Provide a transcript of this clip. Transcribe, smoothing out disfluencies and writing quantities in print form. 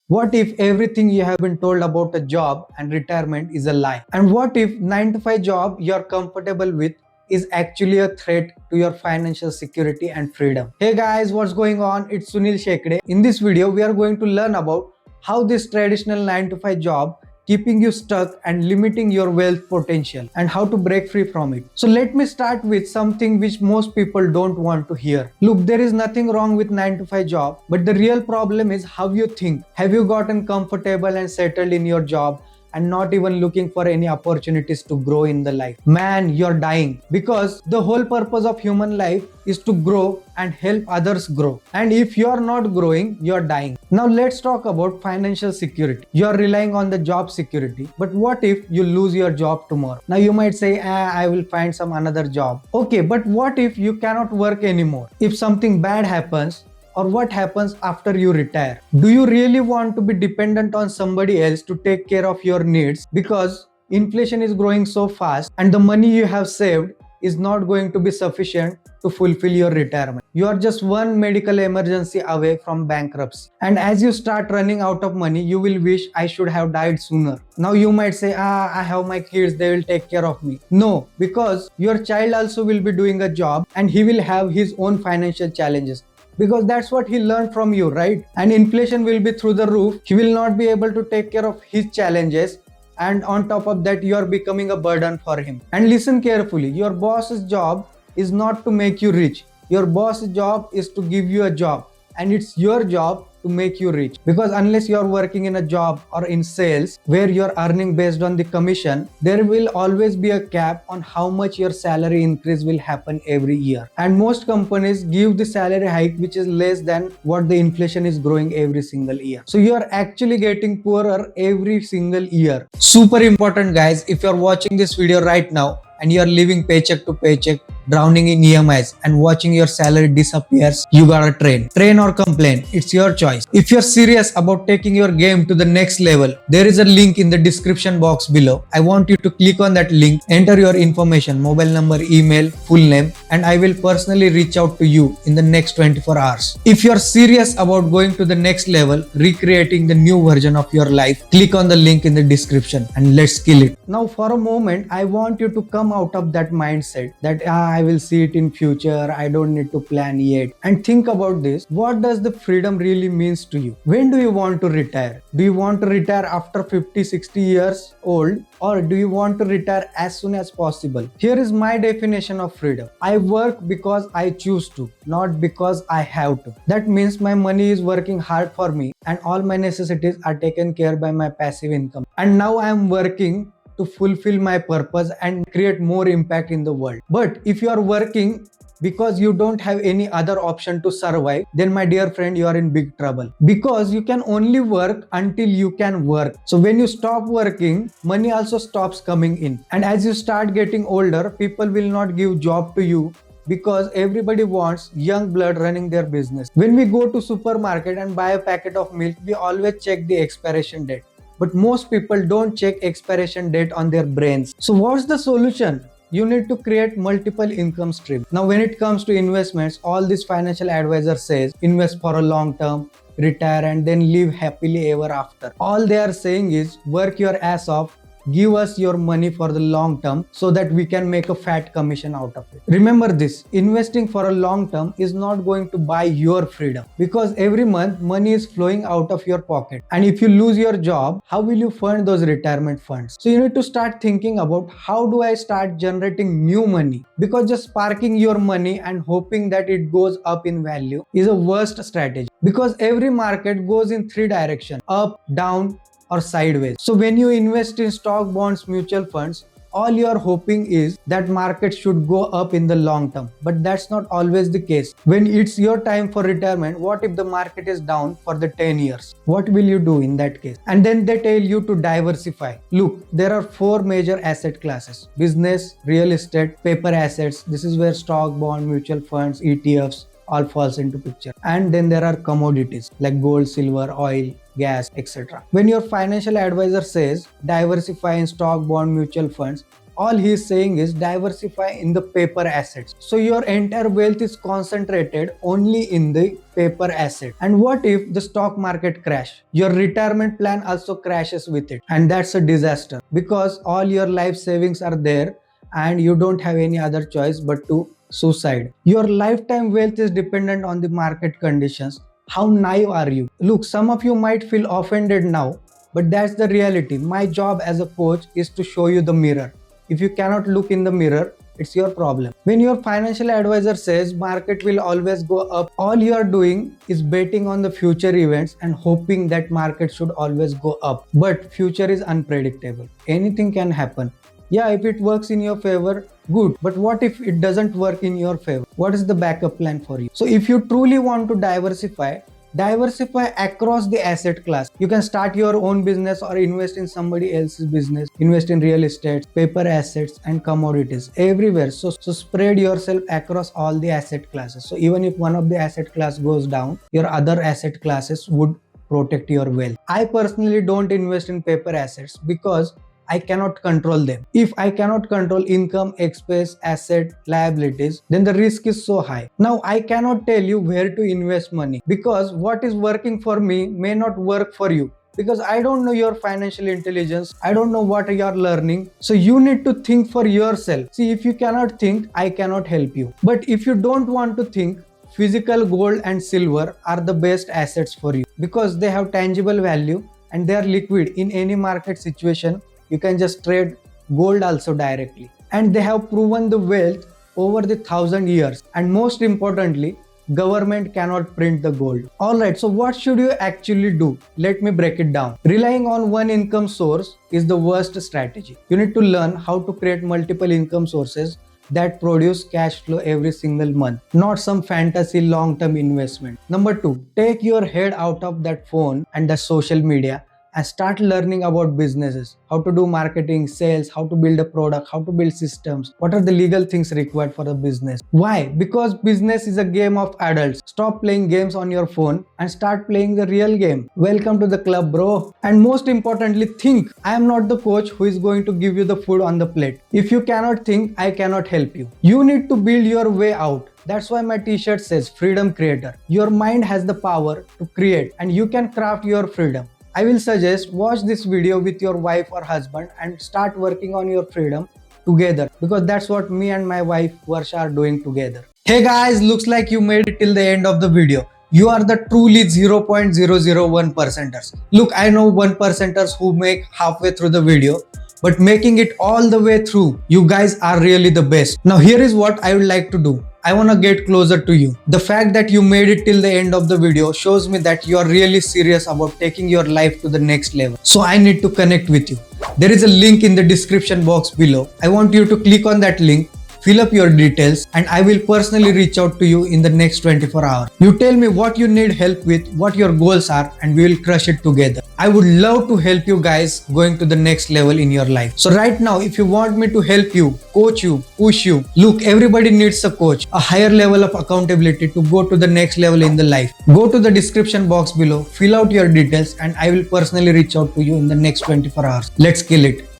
What if everything you have been told about a job and retirement is a lie? And what if 9 to 5 job you're comfortable with is actually a threat to your financial security and freedom? Hey guys, what's going on? It's Sunil Shekade. In this video, we are going to learn about how this traditional 9 to 5 job keeping you stuck and limiting your wealth potential and how to break free from it. So let me start with something which most people don't want to hear. Look, there is nothing wrong with 9 to 5 job, but the real problem is how you think. Have you gotten comfortable and settled in your job and not even looking for any opportunities to grow in the life? Man, you're dying, because the whole purpose of human life is to grow and help others grow. And if you're not growing, you're dying. Now let's talk about financial security. You're relying on the job security, but what if you lose your job tomorrow? Now you might say, I will find some another job. Okay, but what if you cannot work anymore? If something bad happens, or what happens after you retire? Do you really want to be dependent on somebody else to take care of your needs? Because inflation is growing so fast and the money you have saved is not going to be sufficient to fulfill your retirement. You are just one medical emergency away from bankruptcy. And as you start running out of money, you will wish, I should have died sooner. Now you might say, I have my kids, they will take care of me. No, because your child also will be doing a job and he will have his own financial challenges, because that's what he learned from you, right? And inflation will be through the roof. He will not be able to take care of his challenges, and on top of that, you are becoming a burden for him. And listen carefully, your boss's job is not to make you rich. Your boss's job is to give you a job, and it's your job to make you rich. Because unless you are working in a job or in sales where you are earning based on the commission, there will always be a cap on how much your salary increase will happen every year. And most companies give the salary hike which is less than what the inflation is growing every single year. So you are actually getting poorer every single year. Super important, guys. If you are watching this video right now and you are living paycheck to paycheck, drowning in EMIs and watching your salary disappears, you gotta train or complain. It's your choice. If you're serious about taking your game to the next level, there is a link in the description box below. I want you to click on that link, enter your information, mobile number, email, full name, and I will personally reach out to you in the next 24 hours. If you're serious about going to the next level, recreating the new version of your life, click on the link in the description and let's kill it. Now for a moment, I want you to come out of that mindset that I will see it in future, I don't need to plan yet, and think about this. What does the freedom really means to you? When do you want to retire? Do you want to retire after 50-60 years old, or do you want to retire as soon as possible? Here is my definition of freedom. I work because I choose to, not because I have to. That means my money is working hard for me and all my necessities are taken care by my passive income. And now I am working to fulfill my purpose and create more impact in the world. But if you are working because you don't have any other option to survive, then my dear friend, you are in big trouble, because you can only work until you can work. So when you stop working, money also stops coming in. And as you start getting older, people will not give job to you, because everybody wants young blood running their business. When we go to supermarket and buy a packet of milk, we always check the expiration date. But most people don't check expiration date on their brains. So what's the solution? You need to create multiple income streams. Now when it comes to investments, all these financial advisors says invest for a long term, retire and then live happily ever after. All they are saying is work your ass off, give us your money for the long term so that we can make a fat commission out of it. Remember this, investing for a long term is not going to buy your freedom, because every month money is flowing out of your pocket. And if you lose your job, how will you fund those retirement funds? So you need to start thinking about, how do I start generating new money? Because just parking your money and hoping that it goes up in value is a worst strategy, because every market goes in three directions: up, down, or sideways. So when you invest in stock, bonds, mutual funds, all you are hoping is that market should go up in the long term. But that's not always the case. When it's your time for retirement, what if the market is down for the 10 years? What will you do in that case? And then they tell you to diversify. Look, there are 4 major asset classes: business, real estate, paper assets. This is where stock, bond, mutual funds, ETFs all falls into picture. And then there are commodities like gold, silver, oil, gas, etc. When your financial advisor says diversify in stock, bond, mutual funds, All he is saying is diversify in the paper assets. So your entire wealth is concentrated only in the paper asset. And what if the stock market crash? Your retirement plan also crashes with it. And that's a disaster because all your life savings are there and you don't have any other choice but to suicide. Your lifetime wealth is dependent on the market conditions. How naive are you? Look, some of you might feel offended now, but that's the reality. My job as a coach is to show you the mirror. If you cannot look in the mirror, it's your problem. When your financial advisor says market will always go up, all you are doing is betting on the future events and hoping that market should always go up. But future is unpredictable. Anything can happen. Yeah, if it works in your favor, good. But what if it doesn't work in your favor? What is the backup plan for you? So if you truly want to diversify across the asset class. You can start your own business or invest in somebody else's business. Invest in real estate, paper assets and commodities everywhere. So spread yourself across all the asset classes. So even if one of the asset class goes down, your other asset classes would protect your wealth. I personally don't invest in paper assets because I cannot control them. If I cannot control income, expense, asset, liabilities, then the risk is so high. Now I cannot tell you where to invest money because what is working for me may not work for you. Because I don't know your financial intelligence, I don't know what you are learning. So you need to think for yourself. See, if you cannot think, I cannot help you. But if you don't want to think, physical gold and silver are the best assets for you because they have tangible value and they are liquid in any market situation. You can just trade gold also directly. And they have proven the wealth over the 1,000 years. And most importantly, government cannot print the gold. Alright, so what should you actually do? Let me break it down. Relying on one income source is the worst strategy. You need to learn how to create multiple income sources that produce cash flow every single month, not some fantasy long-term investment. Number 2, take your head out of that phone and the social media and start learning about businesses, how to do marketing, sales, how to build a product, how to build systems, what are the legal things required for a business. Why? Because business is a game of adults. Stop playing games on your phone and start playing the real game. Welcome to the club, bro. And most importantly, think. I am not the coach who is going to give you the food on the plate. If you cannot think, I cannot help you. You need to build your way out. That's why my t-shirt says Freedom Creator. Your mind has the power to create and you can craft your freedom. I will suggest watch this video with your wife or husband and start working on your freedom together because that's what me and my wife Varsha are doing together. Hey guys, looks like you made it till the end of the video. You are the truly 0.001 percenters. Look, I know 1 percenters who make halfway through the video, but making it all the way through, you guys are really the best. Now here is what I would like to do. I want to get closer to you. The fact that you made it till the end of the video shows me that you are really serious about taking your life to the next level. So I need to connect with you. There is a link in the description box below. I want you to click on that link, fill up your details, and I will personally reach out to you in the next 24 hours. You tell me what you need help with, what your goals are, and we will crush it together. I would love to help you guys going to the next level in your life. So right now, if you want me to help you, coach you, push you, look, everybody needs a coach, a higher level of accountability to go to the next level in the life. Go to the description box below, fill out your details, and I will personally reach out to you in the next 24 hours. Let's kill it.